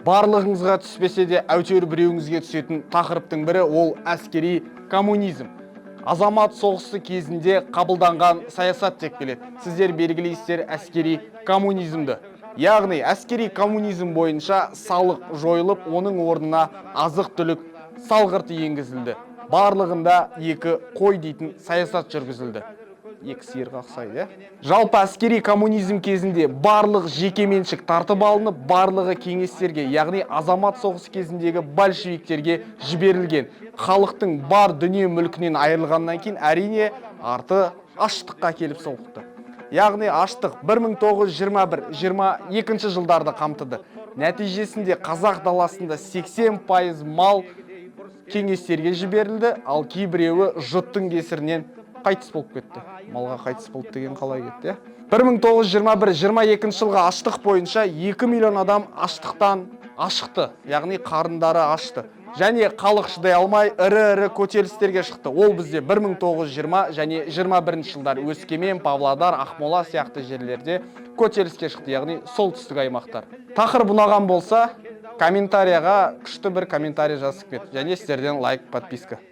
Барлығыңызға түспесе де әйтеуір біреуіңізге түсетін тақырыптың бірі ол әскери коммунизм. Азамат соғысы кезінде қабылданған саясат деп келеді. Сіздер белгілейсіздер әскери коммунизмді. Яғни әскери коммунизм бойынша салық жойылып, оның орнына азық-түлік салғырты енгізілді. Барлығында 2 қой дейтін саясат жүргізілді. 2 сиырға ұқсайды. Жалпы әскери коммунизм кезінде барлық жекеменшік тартып алынып, барлығы кеңестерге, яғни азамат соғысы кезіндегі большевиктерге жіберілген. Халықтың бар дүние мүлкінен айырылғаннан кейін әрине арты аштыққа келіп соқты. Яғни аштық 1921-22 жылдарды қамтыды. Нәтижесінде қазақ даласында 80% мал кеңестерге жіберілді, ал кейбіреуі жұттың кесірінен қайтыс болып кетті. Малға қайтыс болды деген қалай кетті? 1921-22 жылға аштық бойынша 2 миллион адам аштықтан ашықты, яғни қарындары ашты. Және халық шыдай алмай ірі көтерілістерге шықты. Ол бізде 1920 және 21 жылдар Өскемен, Павлодар, Ақмола сияқты жерлерде көтеріліске шықты, яғни солтүстік аймақтар. Тақырып ұнаған болса, комментарияға күшті бір комментарий жазып кет. Және сіздерден лайк, подписка.